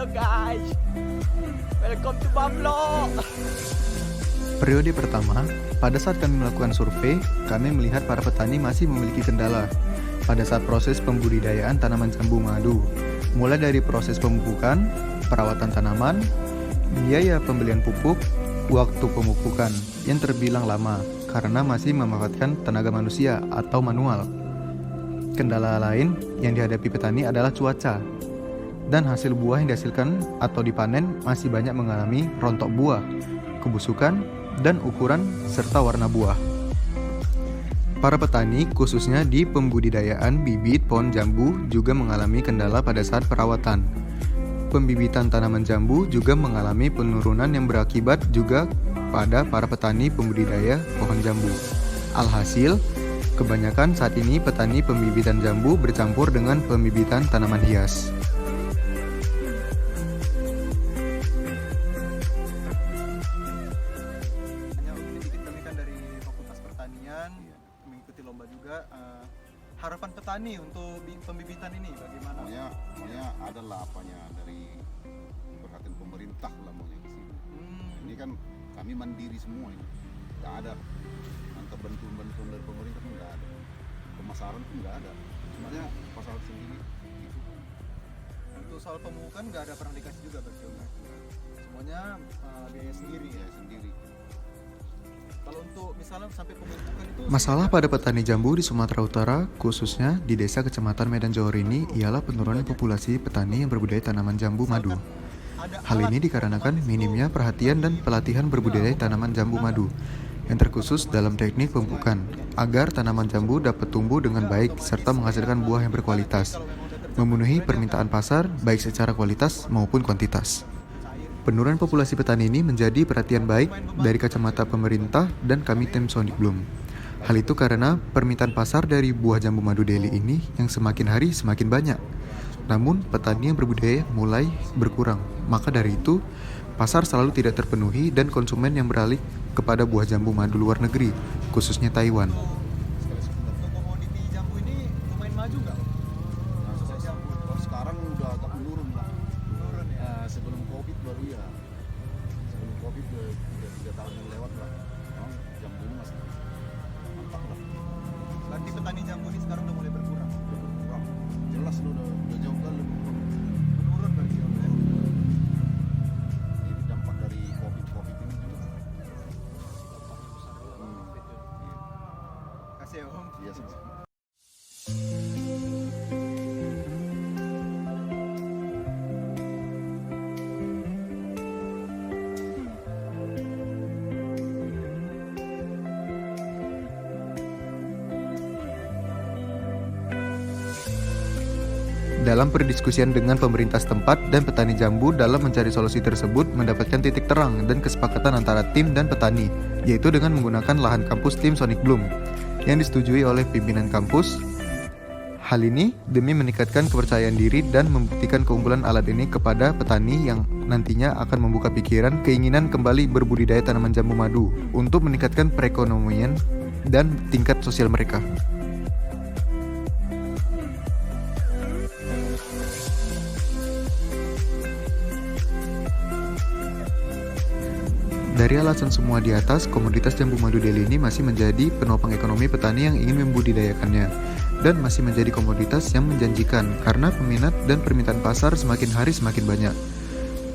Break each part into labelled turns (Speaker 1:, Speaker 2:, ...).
Speaker 1: Halo guys, welcome to Bablo.
Speaker 2: Periode pertama, pada saat kami melakukan survei, kami melihat para petani masih memiliki kendala pada saat proses pembudidayaan tanaman jambu madu, mulai dari proses pemupukan, perawatan tanaman, biaya pembelian pupuk, waktu pemupukan yang terbilang lama karena masih memanfaatkan tenaga manusia atau manual. Kendala lain yang dihadapi petani adalah cuaca, dan hasil buah yang dihasilkan atau dipanen masih banyak mengalami rontok buah, kebusukan, dan ukuran serta warna buah. Para petani, khususnya di pembudidayaan bibit pohon jambu, juga mengalami kendala pada saat perawatan. Pembibitan tanaman jambu juga mengalami penurunan yang berakibat juga pada para petani pembudidaya pohon jambu. Alhasil, kebanyakan saat ini petani pembibitan jambu bercampur dengan pembibitan tanaman hias.
Speaker 3: Mengikuti lomba juga. Harapan petani untuk pembibitan ini bagaimana?
Speaker 4: Maunya adalah apanya dari perhatian pemerintah lah maunya ke sini. Ini kan kami mandiri semua ini, nggak ada antara bantuan dari pemerintah pun nggak ada, pemasaran pun nggak ada, semuanya pasar sendiri. Gitu.
Speaker 3: Untuk soal pemupukan nggak ada pernah dikasih juga berarti? Semuanya biaya sendiri.
Speaker 4: Biaya sendiri.
Speaker 3: Kalau untuk misalnya sampai pemupukan itu
Speaker 2: Masalah pada petani jambu di Sumatera Utara, khususnya di desa Kecamatan Medan Johor ini, ialah penurunan populasi petani yang berbudidaya tanaman jambu madu. Hal ini dikarenakan minimnya perhatian dan pelatihan berbudidaya tanaman jambu madu yang terkhusus dalam teknik pemupukan, agar tanaman jambu dapat tumbuh dengan baik serta menghasilkan buah yang berkualitas, memenuhi permintaan pasar baik secara kualitas maupun kuantitas. Penurunan populasi petani ini menjadi perhatian baik dari kacamata pemerintah dan kami tim Sonic Bloom. Hal itu karena permintaan pasar dari buah jambu madu Delhi ini yang semakin hari semakin banyak. Namun petani yang berbudidaya mulai berkurang. Maka dari itu, pasar selalu tidak terpenuhi dan konsumen yang beralih kepada buah jambu madu luar negeri, khususnya Taiwan.
Speaker 3: untuk komoditi jambu ini lumayan maju nggak?
Speaker 4: Kalau sekarang udah agak menurun lah.
Speaker 3: Menurun ya.
Speaker 4: Sebelum Covid baru ya. Sebelum Covid udah 3 tahun yang lewat lah. Jambu ini masih mantap lah.
Speaker 3: Berarti petani jambu ini sekarang udah mulai berkurang.
Speaker 4: Kurang. Jelas lu udah jauh kali.
Speaker 3: Menurun berarti ya.
Speaker 4: Ini dampak dari Covid ini juga.
Speaker 3: Kasih ya Om.
Speaker 4: Iya sama-sama.
Speaker 2: Dalam perdiskusian dengan pemerintah setempat dan petani jambu dalam mencari solusi tersebut mendapatkan titik terang dan kesepakatan antara tim dan petani, yaitu dengan menggunakan lahan kampus tim Sonic Bloom yang disetujui oleh pimpinan kampus. Hal ini demi meningkatkan kepercayaan diri dan membuktikan keunggulan alat ini kepada petani yang nantinya akan membuka pikiran keinginan kembali berbudidaya tanaman jambu madu untuk meningkatkan perekonomian dan tingkat sosial mereka. Dari alasan semua di atas, komoditas jambu madu Delhi ini masih menjadi penopang ekonomi petani yang ingin membudidayakannya dan masih menjadi komoditas yang menjanjikan karena peminat dan permintaan pasar semakin hari semakin banyak.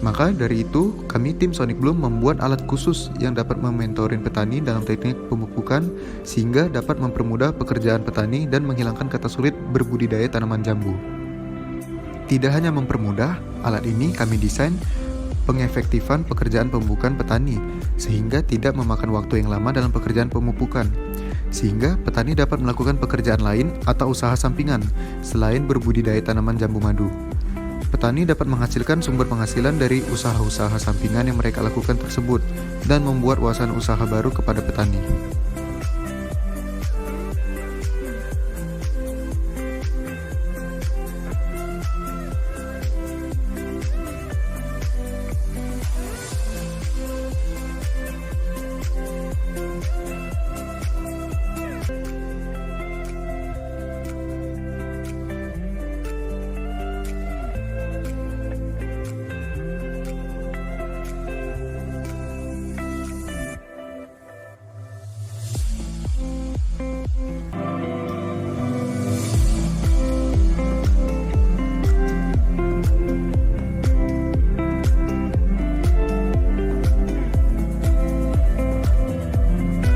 Speaker 2: Maka dari itu, kami tim Sonic Bloom membuat alat khusus yang dapat mementorin petani dalam teknik pemupukan sehingga dapat mempermudah pekerjaan petani dan menghilangkan kata sulit berbudidaya tanaman jambu. Tidak hanya mempermudah, alat ini kami desain pengefektifan pekerjaan pemupukan petani sehingga tidak memakan waktu yang lama dalam pekerjaan pemupukan, sehingga petani dapat melakukan pekerjaan lain atau usaha sampingan selain berbudidaya tanaman jambu madu. Petani dapat menghasilkan sumber penghasilan dari usaha-usaha sampingan yang mereka lakukan tersebut dan membuat wawasan usaha baru kepada petani.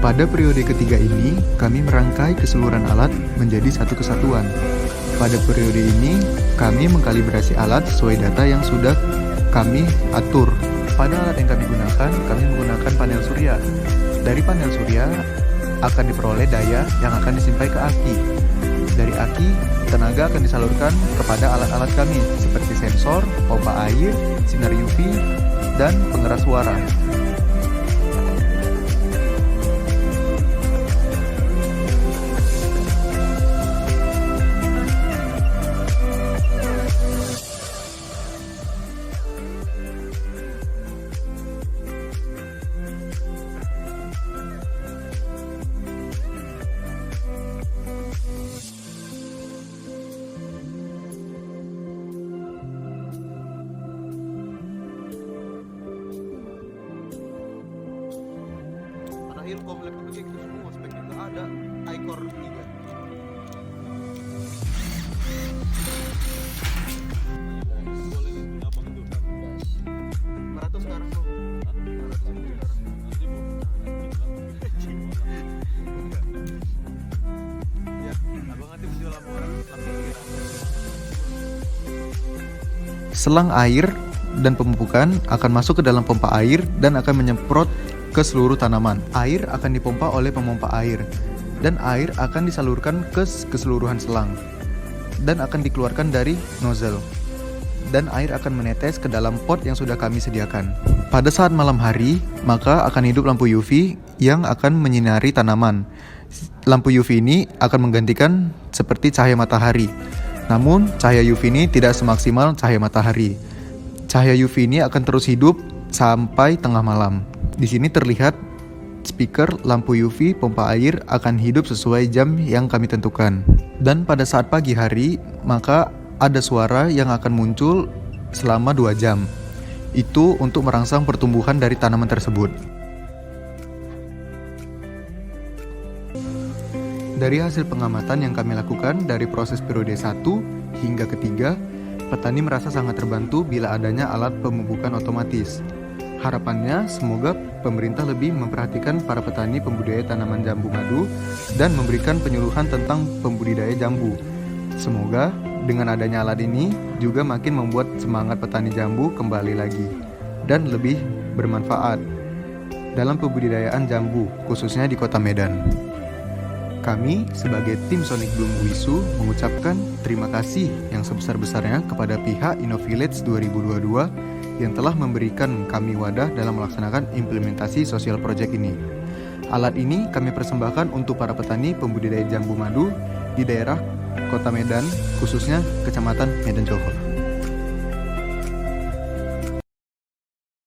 Speaker 2: Pada periode ketiga ini, kami merangkai keseluruhan alat menjadi satu kesatuan. Pada periode ini, kami mengkalibrasi alat sesuai data yang sudah kami atur. Pada alat yang kami gunakan, kami menggunakan panel surya. Dari panel surya akan diperoleh daya yang akan disimpan ke aki. Dari aki, tenaga akan disalurkan kepada alat-alat kami seperti sensor, pompa air, sinar UV, dan pengeras suara.
Speaker 3: Ilkom laptop kayak gitu semua speknya nggak ada iCore 3. Sekarang tuh 500.000 sekarang. Ya, abang nanti jual lampu
Speaker 2: Selang air dan pemupukan akan masuk ke dalam pompa air dan akan menyemprot ke seluruh tanaman. Air akan dipompa oleh pemompa air dan air akan disalurkan ke keseluruhan selang dan akan dikeluarkan dari nozzle dan air akan menetes ke dalam pot yang sudah kami sediakan. Pada saat malam hari, maka akan hidup lampu UV yang akan menyinari tanaman. Lampu UV ini akan menggantikan seperti cahaya matahari. Namun, cahaya UV ini tidak semaksimal cahaya matahari. Cahaya UV ini akan terus hidup sampai tengah malam. Di sini terlihat speaker lampu UV pompa air akan hidup sesuai jam yang kami tentukan. Dan pada saat pagi hari, maka ada suara yang akan muncul selama 2 jam. Itu untuk merangsang pertumbuhan dari tanaman tersebut. Dari hasil pengamatan yang kami lakukan dari proses periode 1 hingga ketiga, petani merasa sangat terbantu bila adanya alat pemupukan otomatis. Harapannya semoga pemerintah lebih memperhatikan para petani pembudidaya tanaman jambu madu dan memberikan penyuluhan tentang pembudidaya jambu. Semoga dengan adanya alat ini juga makin membuat semangat petani jambu kembali lagi dan lebih bermanfaat dalam pembudidayaan jambu, khususnya di Kota Medan. Kami sebagai tim Sonic Bloom WISU mengucapkan terima kasih yang sebesar-besarnya kepada pihak Innovillage 2022 yang telah memberikan kami wadah dalam melaksanakan implementasi sosial project ini. Alat ini kami persembahkan untuk para petani pembudidaya jambu madu di daerah Kota Medan, khususnya Kecamatan Medan Johor.